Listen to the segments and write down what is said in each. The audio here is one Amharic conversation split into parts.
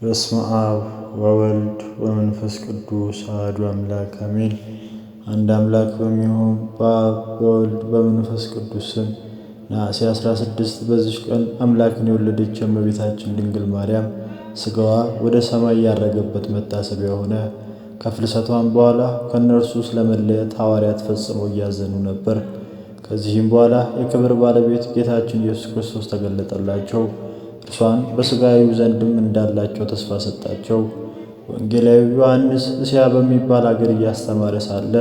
በስመ አብ ወወልድ ወመንፈስ ቅዱስ አሐዱ አምላክ አሜን። አንድ አምላክ በሚሆን በአብ በወልድ በመንፈስ ቅዱስ ስም ነሐሴ 16 በዚች ቀን አምላክን የወለደች እመቤታችን ድንግል ማርያም ሥጋዋ ወደ ሰማይ ያረገበት መታሰቢያ ሆነ። ከፍልሰቷም በኋላ ከእነርሱ ስለመለየት ሐዋርያት ፈጽመው እያዘኑ ነበር። ከዚህም በኋላ የክብር ባለቤት ጌታችን ኢየሱስ ክርስቶስ ተገለጠላቸው። እርሷን በሥጋ ያዩ ዘንድም እንዳላቸው ተስፋ ሰጣቸው። ወንጌላዊ ዮሐንስ እስያ በሚባል አገር እያስተማረ ሳለ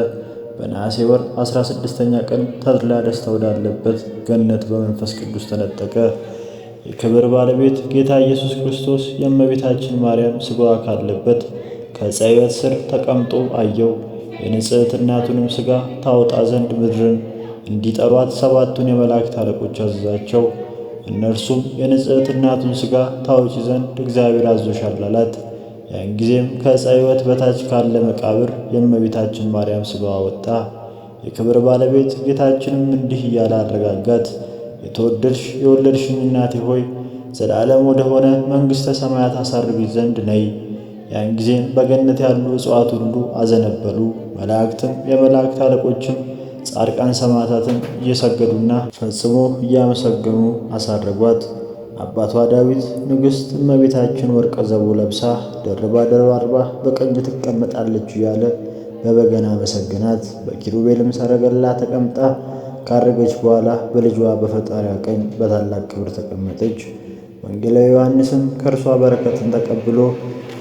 በነሐሴ ወር 16ኛ ቀን ተድላ ደስታ ወዳለበት ገነት በመንፈስ ቅዱስ ተነጠቀ። የክብር ባለቤት ጌታ ኢየሱስ ክርስቶስ የእመቤታችን ማርያም ሥጋዋ ካለበት ከዕፀ ሕይወት ሥር ተቀምጦ አየው። የንጽሕት እናቱንም ሥጋ ታወጣ ዘንድ ምድርን እንዲጠሯት ሰባቱን የመላእክት አለቆች አዘዛቸው። እነርሱም የንጽሕት እናቱን ሥጋ ታወጪ ዘንድ እግዚአብሔር አዞሻል አላት። ያን ጊዜም ከዕፀ ሕይወት በታች ካለ መቃብር የእመቤታችን ማርያም ሥጋዋ ወጣ። የክብር ባለቤት ጌታችንም እንዲህ እያለ አረጋጋት። የተወደድሽ የወለድሽኝ እናቴ ሆይ ዘላለም ወደ ሆነ መንግሥተ ሰማያት አሳርግሽ ዘንድ ነይ። ያን ጊዜም በገነት ያሉ እጽዋት ሁሉ አዘነበሉ። መላእክትም የመላእክት አለቆችም ጻድቃን ሰማዕታትም እየሰገዱና ፈጽሞ እያመሰገኑ አሳረጓት። አባቷ ዳዊት ንግሥት እመቤታችን ወርቀ ዘቦ ለብሳ ደርባ ደራርባ በቀኝ ትቀመጣለች እያለ በበገና አመሰገናት። በኪሩቤልም ሰረገላ ተቀምጣ ካረገች በኋላ በልጇ በፈጣሪዋ ቀኝ በታላቅ ክብር ተቀመጠች። ወንጌላዊ ዮሐንስም ከእርሷ በረከትን ተቀብሎ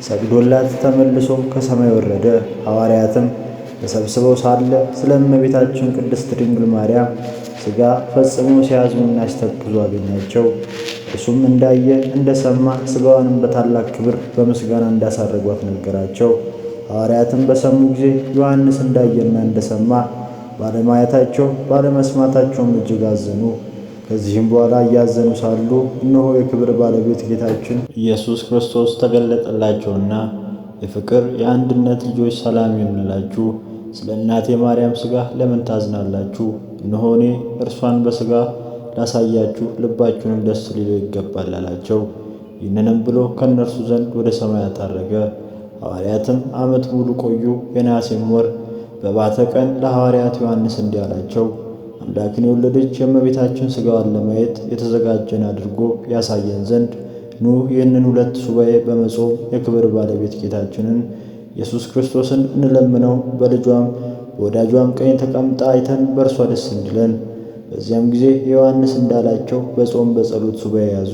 ሰግዶላት ተመልሶ ከሰማይ ወረደ። ሐዋርያትም ተሰብስበው ሳለ ስለ እመቤታችን ቅድስት ድንግል ማርያም ሥጋ ፈጽሞ ሲያዝኑና ሲተክዙ አገኛቸው። እርሱም እንዳየ እንደሰማ ሥጋዋንም በታላቅ ክብር በምስጋና እንዳሳረጓት ነገራቸው። ሐዋርያትም በሰሙ ጊዜ ዮሐንስ እንዳየና እንደሰማ ባለማየታቸው ባለመስማታቸውም እጅግ አዘኑ። ከዚህም በኋላ እያዘኑ ሳሉ እነሆ የክብር ባለቤት ጌታችን ኢየሱስ ክርስቶስ ተገለጠላቸውና የፍቅር የአንድነት ልጆች ሰላም ይሁንላችሁ። ስለ እናቴ ማርያም ሥጋ ለምን ታዝናላችሁ? እነሆ እኔ እርሷን በሥጋ ላሳያችሁ ልባችሁንም ደስ ሊለው ይገባል አላቸው። ይህንንም ብሎ ከእነርሱ ዘንድ ወደ ሰማያት አረገ። ሐዋርያትም ዓመት ሙሉ ቆዩ። የነሐሴም ወር በባተ ቀን ለሐዋርያት ዮሐንስ እንዲህ አላቸው። አምላክን የወለደች የእመቤታችን ሥጋዋን ለማየት የተዘጋጀን አድርጎ ያሳየን ዘንድ ኑ ይህንን 2 ሱባዔ በመጾም የክብር ባለቤት ጌታችንን ኢየሱስ ክርስቶስን እንለምነው። በልጇም በወዳጇም ቀኝ ተቀምጣ አይተን በእርሷ ደስ እንዲለን። በዚያም ጊዜ ዮሐንስ እንዳላቸው በጾም በጸሎት ሱባዔ ያዙ።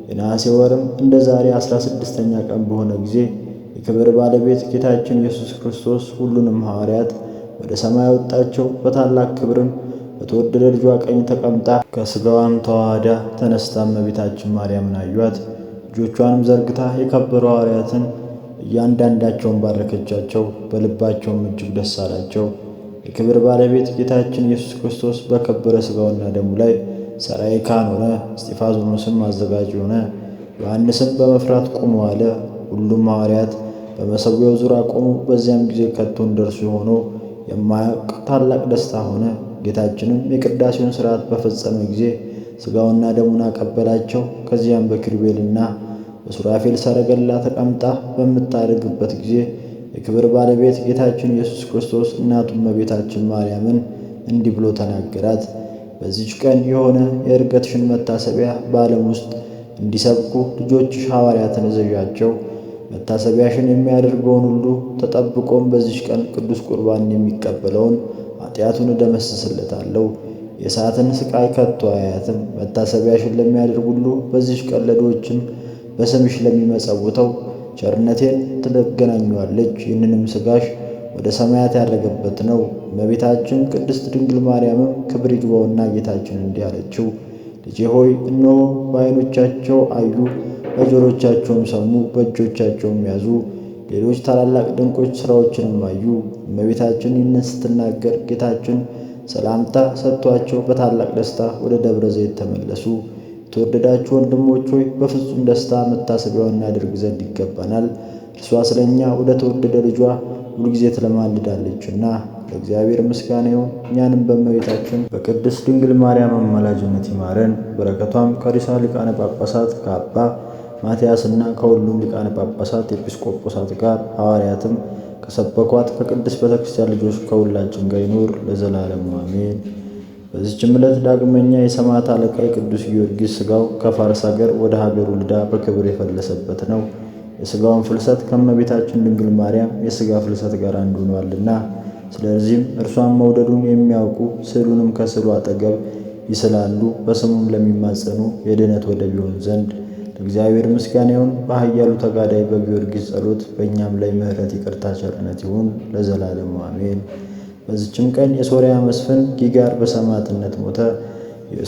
የነሐሴ ወርም እንደ ዛሬ 16ኛ ቀን በሆነ ጊዜ የክብር ባለቤት ጌታችን ኢየሱስ ክርስቶስ ሁሉንም ሐዋርያት ወደ ሰማይ አወጣቸው። በታላቅ ክብርም በተወደደ ልጇ ቀኝ ተቀምጣ ከሥጋዋም ተዋህዳ ተነስታ እመቤታችን ማርያምን አዩአት። እጆቿንም ዘርግታ የከበሩ ሐዋርያትን እያንዳንዳቸውን ባረከቻቸው። በልባቸውም እጅግ ደስ አላቸው። የክብር ባለቤት ጌታችን ኢየሱስ ክርስቶስ በከበረ ሥጋውና ደሙ ላይ ሠራዬ ካህን ሆነ። እስጢፋኖስም አዘጋጅ ሆነ። ዮሐንስም በመፍራት ቆሞ አለ። ሁሉም ሐዋርያት በመሠዊያው ዙሪያ ቆሙ። በዚያም ጊዜ ከቶ እንደርሱ ሆኖ የማያውቅ ታላቅ ደስታ ሆነ። ጌታችንም የቅዳሴውን ሥርዓት በፈጸመ ጊዜ ሥጋውና ደሙን አቀበላቸው። ከዚያም በኪሩቤልና በሱራፌል ሰረገላ ተቀምጣ በምታደርግበት ጊዜ የክብር ባለቤት ጌታችን ኢየሱስ ክርስቶስ እናቱ እመቤታችን ማርያምን እንዲህ ብሎ ተናገራት። በዚች ቀን የሆነ የዕርገትሽን መታሰቢያ በዓለም ውስጥ እንዲሰብኩ ልጆችሽ ሐዋርያትን እዘዣቸው። መታሰቢያሽን የሚያደርገውን ሁሉ ተጠብቆም በዚች ቀን ቅዱስ ቁርባን የሚቀበለውን ኃጢአቱን እደመስስለታለሁ። የእሳትን ሥቃይ ከቶ አያያትም። መታሰቢያሽን ለሚያደርግ ሁሉ በዚች ቀን ለድሆችም በስምሽ ለሚመጸውተው ቸርነቴን ትገናኘዋለች። ይህንንም ሥጋሽ ወደ ሰማያት ያረገበት ነው። እመቤታችን ቅድስት ድንግል ማርያምም ክብር ይግባውና ጌታችን እንዲህ አለችው። ልጄ ሆይ እነሆ በዓይኖቻቸው አዩ፣ በጆሮቻቸውም ሰሙ፣ በእጆቻቸውም ያዙ፣ ሌሎች ታላላቅ ድንቆች ሥራዎችንም አዩ። እመቤታችን ይህንን ስትናገር ጌታችን ሰላምታ ሰጥቷቸው በታላቅ ደስታ ወደ ደብረ ዘይት ተመለሱ። የተወደዳችሁ ወንድሞች ሆይ በፍጹም ደስታ መታሰቢያውን እናደርግ ዘንድ ይገባናል። እርሷ ስለ እኛ ወደ ተወደደ ልጇ ሁልጊዜ ትለማልዳለችና። ለእግዚአብሔር ምስጋና ይሁን። እኛንም በእመቤታችን በቅድስት ድንግል ማርያም አማላጅነት ይማረን። በረከቷም ከርዕሰ ሊቃነ ጳጳሳት ከአባ ማትያስና ከሁሉም ሊቃነ ጳጳሳት ኤጲስቆጶሳት ጋር ሐዋርያትም ከሰበኳት ከቅድስት ቤተክርስቲያን ልጆች ከሁላችን ጋር ይኑር ለዘላለሙ አሜን። በዚችም ዕለት ዳግመኛ የሰማዕት አለቃ የቅዱስ ጊዮርጊስ ሥጋው ከፋርስ አገር ወደ ሀገሩ ልዳ በክብር የፈለሰበት ነው። የሥጋውን ፍልሰት ከእመቤታችን ድንግል ማርያም የሥጋ ፍልሰት ጋር አንዱ ሆኗልና፣ ስለዚህም እርሷን መውደዱን የሚያውቁ ስዕሉንም ከስዕሉ አጠገብ ይስላሉ። በስሙም ለሚማጸኑ የድኅነት ወደብ ይሆን ዘንድ ለእግዚአብሔር ምስጋና ይሁን። በኃያሉ ተጋዳይ በጊዮርጊስ ጸሎት በእኛም ላይ ምሕረት፣ ይቅርታ፣ ቸርነት ይሁን ለዘላለሙ አሜን። በዚችም ቀን የሶርያ መስፍን ጊጋር በሰማዕትነት ሞተ።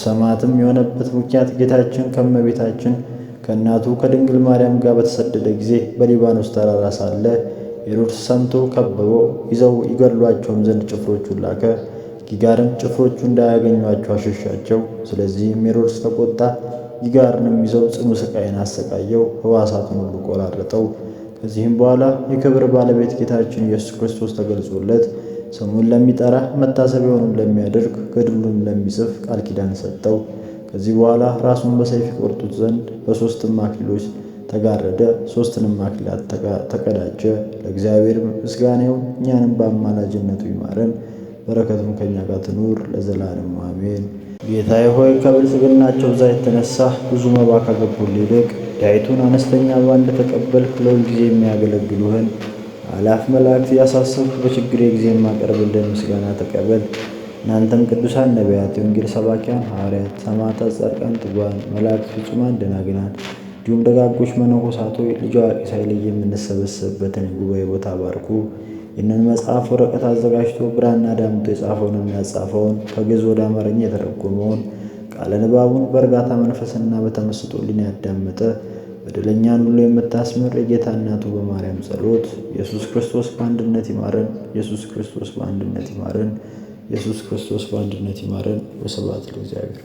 ሰማዕትም የሆነበት ምክንያት ጌታችን ከእመቤታችን ከእናቱ ከድንግል ማርያም ጋር በተሰደደ ጊዜ በሊባኖስ ተራራ ሳለ ሄሮድስ ሰምቶ ከበበው። ይዘው ይገድሏቸውም ዘንድ ጭፍሮቹን ላከ። ጊጋርም ጭፍሮቹ እንዳያገኟቸው አሸሻቸው። ስለዚህም ሄሮድስ ተቆጣ። ጊጋርንም ይዘው ጽኑ ሥቃይን አሰቃየው፣ ሕዋሳቱን ሁሉ ቆራረጠው። ከዚህም በኋላ የክብር ባለቤት ጌታችን ኢየሱስ ክርስቶስ ተገልጾለት ስሙን ለሚጠራ መታሰቢያውንም ለሚያደርግ ገድሉንም ለሚጽፍ ቃል ኪዳን ሰጠው። ከዚህ በኋላ ራሱን በሰይፍ ይቆርጡት ዘንድ በሦስትም አክሊሎች ተጋረደ። ሦስትንም አክሊላት ተቀዳጀ። ለእግዚአብሔር ምስጋና ይሁን። እኛንም በአማላጅነቱ ይማረን፣ በረከቱም ከእኛ ጋር ትኑር ለዘላለሙ አሜን። ጌታዬ ሆይ ከብልጽግናቸው ብዛት የተነሳ ብዙ መባ ካገቡልህ ይልቅ ዳይቱን አነስተኛ መባ እንደተቀበልክ ለሁል ጊዜ የሚያገለግሉህን አላፍ መላእክት ያሳሰብክ በችግሬ ጊዜ የማቀርብልህን ምስጋና ተቀበል። እናንተም ቅዱሳን ነቢያት፣ የወንጌል ሰባኪያን ሐዋርያት፣ ሰማዕታት፣ ጻድቃን፣ ትጉሃን መላእክት፣ ፍጹማን ደናግናን እንዲሁም ደጋጎች መነኮሳት ሆይ ልጅ አዋቂ ሳይለይ የምንሰበሰብበትን የጉባኤ ቦታ ባርኩ። ይህንን መጽሐፍ ወረቀት አዘጋጅቶ ብራና ዳምጦ የጻፈውንና ያጻፈውን ከግዕዝ ወደ አማርኛ የተረጎመውን ቃለ ንባቡን በእርጋታ መንፈስና በተመስጦ ሕሊና ያዳመጠ በደለኛን ሁሉ የምታስምር የጌታ እናቱ በማርያም ጸሎት ኢየሱስ ክርስቶስ በአንድነት ይማረን። ኢየሱስ ክርስቶስ በአንድነት ይማረን። ኢየሱስ ክርስቶስ በአንድነት ይማረን። ወስብሐት ለእግዚአብሔር።